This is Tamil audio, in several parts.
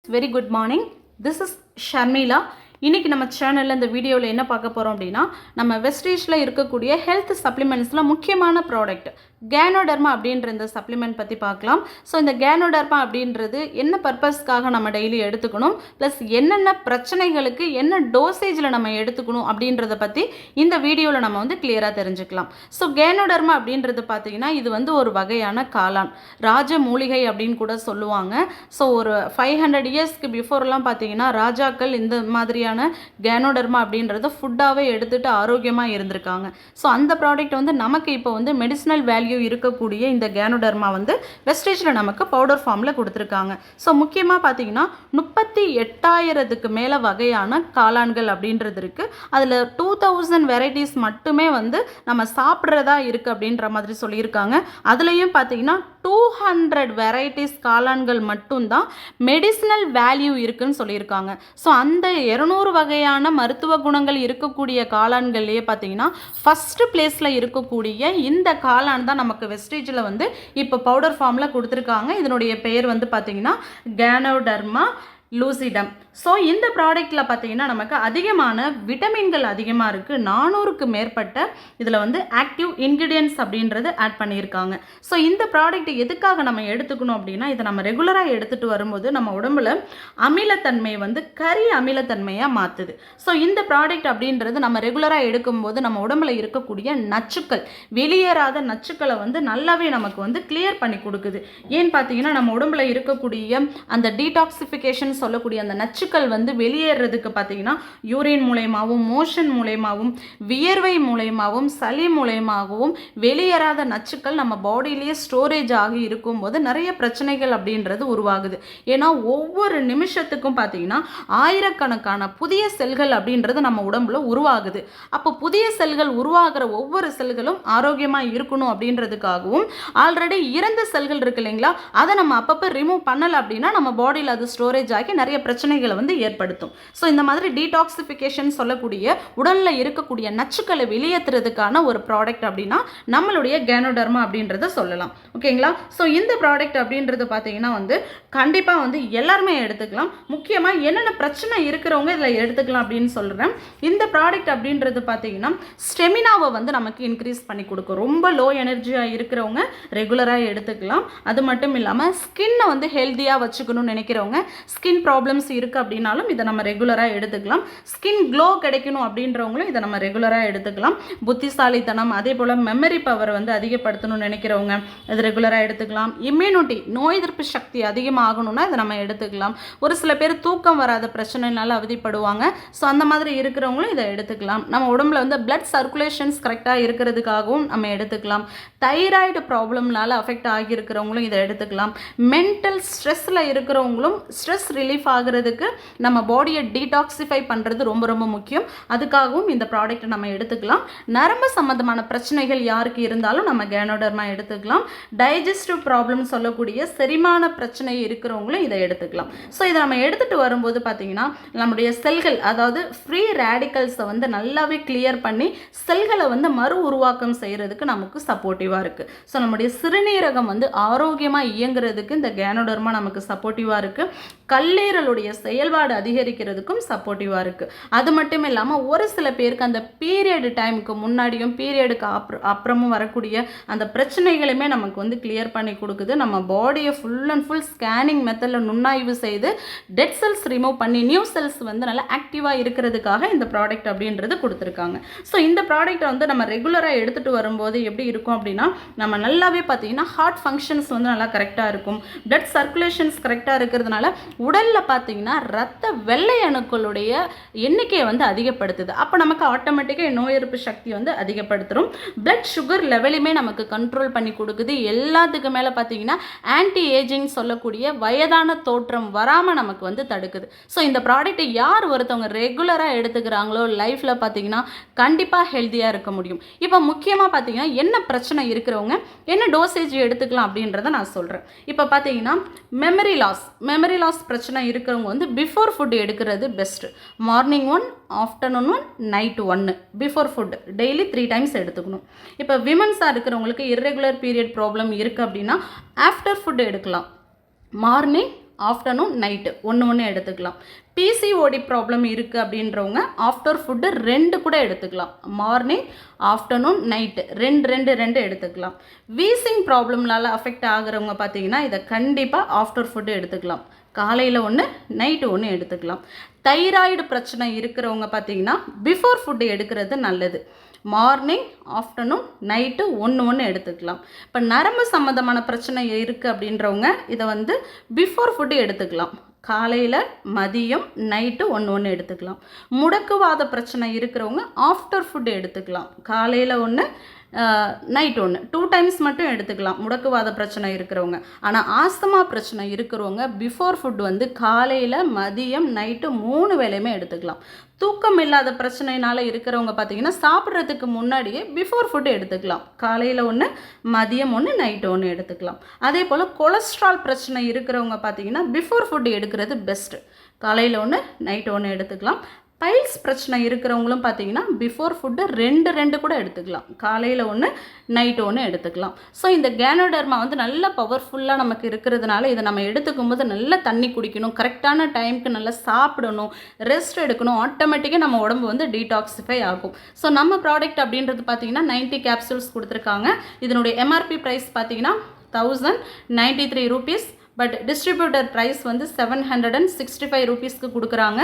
Very good morning. This is Sharmila. இன்றைக்கி நம்ம சேனலில் இந்த வீடியோவில் என்ன பார்க்க போகிறோம் அப்படின்னா நம்ம வெஸ்டீஜில் இருக்கக்கூடிய ஹெல்த் சப்ளிமெண்ட்ஸில் முக்கியமான ப்ராடக்ட் கேனோடர்மா அப்படின்ற இந்த சப்ளிமெண்ட் பற்றி பார்க்கலாம். ஸோ இந்த கேனோடர்மா அப்படின்றது என்ன பர்பஸ்க்காக நம்ம டெய்லி எடுத்துக்கணும், ப்ளஸ் என்னென்ன பிரச்சனைகளுக்கு என்ன டோசேஜில் நம்ம எடுத்துக்கணும் அப்படின்றத பற்றி இந்த வீடியோவில் நம்ம வந்து கிளியராக தெரிஞ்சுக்கலாம். ஸோ கேனோடர்மா அப்படின்றது பார்த்திங்கன்னா இது வந்து ஒரு வகையான காளான், ராஜ மூலிகை அப்படின்னு கூட சொல்லுவாங்க. ஸோ ஒரு 500 இயர்ஸ்க்கு பிஃபோர்லாம் பார்த்திங்கன்னா ராஜாக்கள் இந்த மாதிரியான கேனோடர்மா அப்படின்றத ஃபுட்டாகவே எடுத்துகிட்டு ஆரோக்கியமாக இருந்திருக்காங்க. ஸோ அந்த ப்ராடக்ட் வந்து நமக்கு இப்போ வந்து மெடிசினல் வேல்யூ இருக்கக்கூடிய இந்த கேனோடர்மா வந்து வெஸ்டேஜில் நமக்கு பவுடர் ஃபார்மில் கொடுத்துருக்காங்க. ஸோ முக்கியமாக பார்த்தீங்கன்னா 38,000க்கு மேலே வகையான காளான்கள் அப்படின்றது இருக்குது. அதில் 2000 வெரைட்டிஸ் மட்டுமே வந்து நம்ம சாப்பிட்றதா இருக்குது அப்படின்ற மாதிரி சொல்லியிருக்காங்க. அதுலேயும் பார்த்தீங்கன்னா 200 வெரைட்டிஸ் காளான்கள் மட்டும்தான் மெடிசினல் வேல்யூ இருக்குன்னு சொல்லியிருக்காங்க. ஸோ அந்த 200 வகையான மருத்துவ குணங்கள் இருக்கக்கூடிய காளான்கள்லேயே பார்த்தீங்கன்னா ஃபஸ்ட்டு பிளேஸில் இருக்கக்கூடிய இந்த காளான் தான் நமக்கு வெஸ்டேஜில் வந்து இப்போ பவுடர் ஃபார்மில் கொடுத்துருக்காங்க. இதனுடைய பெயர் வந்து பார்த்தீங்கன்னா கேனோடர்மா லூசிடம். ஸோ இந்த ப்ராடக்டில் பார்த்தீங்கன்னா நமக்கு அதிகமான விட்டமின்கள் அதிகமாக இருக்குது. 400க்கு மேற்பட்ட இதில் வந்து ஆக்டிவ் இன்க்ரீடியன்ட்ஸ் அப்படின்றது ஆட் பண்ணியிருக்காங்க. ஸோ இந்த ப்ராடக்ட் எதுக்காக நம்ம எடுத்துக்கணும் அப்படின்னா இதை நம்ம ரெகுலராக எடுத்துகிட்டு வரும்போது நம்ம உடம்புல அமிலத்தன்மை வந்து கரி அமிலத்தன்மையாக மாற்றுது. ஸோ இந்த ப்ராடக்ட் அப்படின்றது நம்ம ரெகுலராக எடுக்கும்போது நம்ம உடம்புல இருக்கக்கூடிய நச்சுக்கள், வெளியேறாத நச்சுக்களை வந்து நல்லாவே நமக்கு வந்து கிளியர் பண்ணி கொடுக்குது. ஏன்னு பார்த்தீங்கன்னா நம்ம உடம்புல இருக்கக்கூடிய அந்த டீடாக்சிஃபிகேஷன் சொல்லக்கூடிய அந்த நச்சுக்கள் வந்து வெளியேறதுக்கு பார்த்தீங்கன்னா யூரின் மூலமாகவும், மோஷன் மூலமாகவும், வியர்வை மூலமாகவும், சளி மூலமாகவும் வெளியேறாத நச்சுக்கள் நம்ம பாடியிலேயே ஸ்டோரேஜ் ஆகி இருக்கும்போது நிறைய பிரச்சனைகள் அப்படின்றது உருவாகுது. ஏன்னா ஒவ்வொரு நிமிஷத்துக்கும் பார்த்தீங்கன்னா ஆயிரக்கணக்கான புதிய செல்கள் அப்படின்றது நம்ம உடம்புல உருவாகுது. அப்போ புதிய செல்கள் உருவாகிற ஒவ்வொரு செல்களும் ஆரோக்கியமாக இருக்கணும் அப்படின்றதுக்காகவும் ஆல்ரெடி இறந்த செல்கள் இருக்கு இல்லைங்களா, அதை நம்ம அப்பப்போ ரிமூவ் பண்ணலை அப்படின்னா நம்ம பாடியில் அது ஸ்டோரேஜ் ஆகி நிறைய பிரச்சனைகளை வந்து ஏற்படுத்தும். ஸோ இந்த மாதிரி டீடாக்சிஃபிகேஷன் சொல்லக்கூடிய உடலில் இருக்கக்கூடிய நச்சுக்களை வெளியேற்றுறதுக்கான ஒரு ப்ராடக்ட் அப்படின்னா நம்மளுடைய கேனோடர்மா அப்படின்றத சொல்லலாம். ஓகேங்களா? ஸோ இந்த ப்ராடக்ட் அப்படின்றது பார்த்தீங்கன்னா வந்து கண்டிப்பாக வந்து எல்லாருமே எடுத்துக்கலாம். முக்கியமாக என்னென்ன பிரச்சனை இருக்கிறவங்க இதில் எடுத்துக்கலாம் அப்படின்னு சொல்கிறேன். இந்த ப்ராடக்ட் அப்படின்றது பார்த்தீங்கன்னா ஸ்டெமினாவை வந்து நமக்கு இன்க்ரீஸ் பண்ணி கொடுக்கும். ரொம்ப லோ எனர்ஜியாக இருக்கிறவங்க ரெகுலராக எடுத்துக்கலாம். அது மட்டும் இல்லாமல் ஸ்கின்னை வந்து ஹெல்த்தியாக வச்சுக்கணும்னு நினைக்கிறவங்க, ஸ்கின் ப்ராப்ளம்ஸ் இருக்குது அப்படின்னாலும் இதை நம்ம ரெகுலராக எடுத்துக்கலாம். ஸ்கின் க்ளோ கிடைக்கணும் அப்படின்றவங்களும் இதை நம்ம ரெகுலராக எடுத்துக்கலாம். புத்திசாலித்தனம், அதே போல் மெமரி பவர் வந்து அதிகப்படுத்தணும்னு நினைக்கிறவங்க இது ரெகுலராக எடுத்துக்கலாம். இம்யூனிட்டி, நோய் எதிர்ப்பு சக்தி அதிகமாகணும்னா இதை நம்ம எடுத்துக்கலாம். ஒரு சில பேர் தூக்கம் வராத பிரச்சனைனால அவதிப்படுவாங்க. ஸோ அந்த மாதிரி இருக்கிறவங்களும் இதை எடுத்துக்கலாம். நம்ம உடம்புல வந்து பிளட் சர்க்குலேஷன்ஸ் கரெக்டாக இருக்கிறதுக்காகவும் நம்ம எடுத்துக்கலாம். தைராய்டு ப்ராப்ளம்னால அஃபெக்ட் ஆகியிருக்கிறவங்களும் இதை எடுத்துக்கலாம். மென்டல் ஸ்ட்ரெஸ்ஸில் இருக்கிறவங்களும் ஸ்ட்ரெஸ் ரிலீஃப் ஆகிறதுக்கு நம்ம பாடியை டீடாக்சிஃபை பண்ணுறது ரொம்ப ரொம்ப முக்கியம். அதுக்காகவும் இந்த ப்ராடக்ட்டை நம்ம எடுத்துக்கலாம். நரம்பு சம்மந்தமான பிரச்சனைகள் யாருக்கு இருந்தாலும் நம்ம கேனோடர்மா எடுத்துக்கலாம். டைஜஸ்டிவ் ப்ராப்ளம் சொல்லக்கூடிய செரிமான பிரச்சனை இருக்கிறவங்களும் இதை எடுத்துக்கலாம். ஸோ இதை நம்ம எடுத்துகிட்டு வரும்போது பார்த்தீங்கன்னா நம்முடைய செல்கள், அதாவது ஃப்ரீ ரேடிக்கல்ஸை வந்து நல்லாவே கிளியர் பண்ணி செல்களை வந்து மறு உருவாக்கம் செய்கிறதுக்கு நமக்கு சப்போர்ட்டிவாக இருக்குது. ஸோ நம்முடைய சிறுநீரகம் வந்து ஆரோக்கியமாக இயங்குறதுக்கு இந்த கேனோடர்மா நமக்கு சப்போர்ட்டிவாக இருக்குது. கல்லீரலுடைய செயல்பாடு அதிகரிக்கிறதுக்கும் சப்போர்ட்டிவாக இருக்குது. அது மட்டும் இல்லாமல் ஒரு சில பேருக்கு அந்த பீரியட் டைமுக்கு முன்னாடியும் பீரியடுக்கு அப்புறமும் வரக்கூடிய அந்த பிரச்சனைகளுமே நமக்கு வந்து கிளியர் பண்ணி கொடுக்குது. நம்ம பாடியை ஃபுல் அண்ட் ஃபுல் ஸ்கேனிங் மெத்தடில் நுண்ணாய்வு செய்து டெட் செல்ஸ் ரிமூவ் பண்ணி நியூ செல்ஸ் வந்து நல்லா ஆக்டிவாக இருக்கிறதுக்காக இந்த ப்ராடக்ட் அப்படின்றது கொடுத்துருக்காங்க. ஸோ இந்த ப்ராடக்ட்டை வந்து நம்ம ரெகுலராக எடுத்துகிட்டு வரும்போது எப்படி இருக்கும் அப்படின்னா நம்ம நல்லாவே பார்த்தீங்கன்னா ஹார்ட் ஃபங்க்ஷன்ஸ் வந்து நல்லா கரெக்டாக இருக்கும். பிளட் சர்க்குலேஷன்ஸ் கரெக்டாக இருக்கிறதுனால உடலில் பார்த்தீங்கன்னா ரத்த வெள்ளை அணுக்களுடைய எண்ணிக்கையை வந்து அதிகப்படுத்துது. அப்போ நமக்கு ஆட்டோமேட்டிக்காக நோய் எதிர்ப்பு சக்தி வந்து அதிகப்படுத்தும். பிளட் சுகர் லெவலுமே நமக்கு கண்ட்ரோல் பண்ணி கொடுக்குது. எல்லாத்துக்கு மேலே பார்த்தீங்கன்னா ஆன்டி ஏஜிங் சொல்லக்கூடிய வயதான தோற்றம் வராமல் நமக்கு வந்து தடுக்குது. ஸோ இந்த ப்ராடக்ட்டை யார் ஒருத்தவங்க ரெகுலராக எடுத்துக்கிறாங்களோ லைஃப்பில் பார்த்தீங்கன்னா கண்டிப்பாக ஹெல்த்தியாக இருக்க முடியும். இப்போ முக்கியமாக பார்த்தீங்கன்னா என்ன பிரச்சனை இருக்கிறவங்க என்ன டோசேஜ் எடுத்துக்கலாம் அப்படின்றத நான் சொல்கிறேன். இப்போ பார்த்தீங்கன்னா மெமரி லாஸ் பிரச்சனை இருக்கிறவங்க வந்து பிஃபோர் ஃபுட் எடுக்கிறது best. Morning 1, afternoon 1, night 1 before food daily 3 times எடுத்துக்கணும். இப்போ விமன்ஸாக இருக்கிறவங்களுக்கு இர்ரெகுலர் பீரியட் ப்ராப்ளம் இருக்குது அப்படின்னா ஆஃப்டர் ஃபுட் எடுக்கலாம். மார்னிங், ஆஃப்டர்நூன் நைட்டு ஒன்று எடுத்துக்கலாம். பிசிஓடி ப்ராப்ளம் இருக்குது அப்படின்றவங்க ஆஃப்டர் ஃபுட்டு 2 கூட எடுத்துக்கலாம். மார்னிங் ஆஃப்டர்நூன் நைட்டு 2 எடுத்துக்கலாம். வீசிங் ப்ராப்ளம்னால அஃபெக்ட் ஆகிறவங்க பார்த்தீங்கன்னா இதை கண்டிப்பாக ஆஃப்டர் ஃபுட்டு எடுத்துக்கலாம். காலையில் 1 நைட்டு 1 எடுத்துக்கலாம். தைராய்டு பிரச்சனை இருக்கிறவங்க பார்த்தீங்கன்னா பிஃபோர் ஃபுட்டு எடுக்கிறது நல்லது. மார்னிங் ஆஃப்டர்நூன் நைட்டு 1 எடுத்துக்கலாம். இப்போ நரம்பு சம்மந்தமான பிரச்சனை இருக்குது அப்படின்றவங்க இதை வந்து பிஃபோர் ஃபுட்டு எடுத்துக்கலாம். காலையில் மதியம் நைட்டு 1 எடுத்துக்கலாம். முடக்குவாத பிரச்சனை இருக்கிறவங்க ஆஃப்டர் ஃபுட்டு எடுத்துக்கலாம். காலையில் 1 நைட் 2 டைம்ஸ் மட்டும் எடுத்துக்கலாம் முடக்குவாத பிரச்சனை இருக்கிறவங்க. ஆனால் ஆஸ்துமா பிரச்சனை இருக்கிறவங்க பிஃபோர் ஃபுட் வந்து காலையில் மதியம் நைட்டு 3 வேளையுமே எடுத்துக்கலாம். தூக்கம் இல்லாத பிரச்சனைனால இருக்கிறவங்க பார்த்தீங்கன்னா சாப்பிட்றதுக்கு முன்னாடியே பிஃபோர் ஃபுட்டு எடுத்துக்கலாம். காலையில் 1 மதியம் 1 நைட்டு 1 எடுத்துக்கலாம். அதே போல் கொலஸ்ட்ரால் பிரச்சனை இருக்கிறவங்க பார்த்தீங்கன்னா பிஃபோர் ஃபுட்டு எடுக்கிறது பெஸ்ட்டு. காலையில் 1 நைட்டு 1 எடுத்துக்கலாம். பைல்ஸ் பிரச்சனை இருக்கிறவங்களும் பார்த்தீங்கன்னா பிஃபோர் ஃபுட்டு 2 கூட எடுத்துக்கலாம். காலையில் 1 நைட்டு 1 எடுத்துக்கலாம். ஸோ இந்த கேனோடர்மா வந்து நல்ல பவர்ஃபுல்லாக நமக்கு இருக்கிறதுனால இதை நம்ம எடுத்துக்கும் போது நல்லா தண்ணி குடிக்கணும், கரெக்டான டைமுக்கு நல்லா சாப்பிடணும், ரெஸ்ட் எடுக்கணும். ஆட்டோமேட்டிக்காக நம்ம உடம்பு வந்து டீடாக்சிஃபை ஆகும். ஸோ நம்ம ப்ராடக்ட் அப்படின்றது பார்த்தீங்கன்னா 90 கேப்சூல்ஸ் கொடுத்துருக்காங்க. இதனுடைய எம்ஆர்பி ப்ரைஸ் பார்த்தீங்கன்னா 1093 rupees. பட் டிஸ்ட்ரிபியூட்டர் ப்ரைஸ் வந்து 765 ரூபீஸ்க்கு கொடுக்குறாங்க.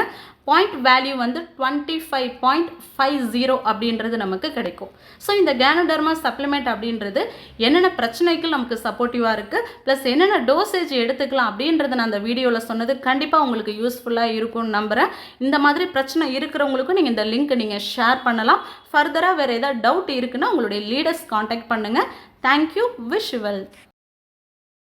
பாயிண்ட் வேல்யூ வந்து 25.50 அப்படின்றது நமக்கு கிடைக்கும். ஸோ இந்த கேனோடர்மா சப்ளிமெண்ட் அப்படின்றது என்னென்ன பிரச்சனைகள் நமக்கு சப்போர்ட்டிவாக இருக்குது, ப்ளஸ் என்னென்ன டோசேஜ் எடுத்துக்கலாம் அப்படின்றத நான் அந்த வீடியோவில் சொன்னது கண்டிப்பாக உங்களுக்கு யூஸ்ஃபுல்லாக இருக்கும்னு நம்புகிறேன். இந்த மாதிரி பிரச்சனை இருக்கிறவங்களுக்கும் நீங்கள் இந்த லிங்க் நீங்கள் ஷேர் பண்ணலாம். ஃபர்தராக வேறு ஏதாவது டவுட் இருக்குன்னா உங்களுடைய லீடர்ஸ் காண்டாக்ட் பண்ணுங்கள். தேங்க்யூ. Wish you well.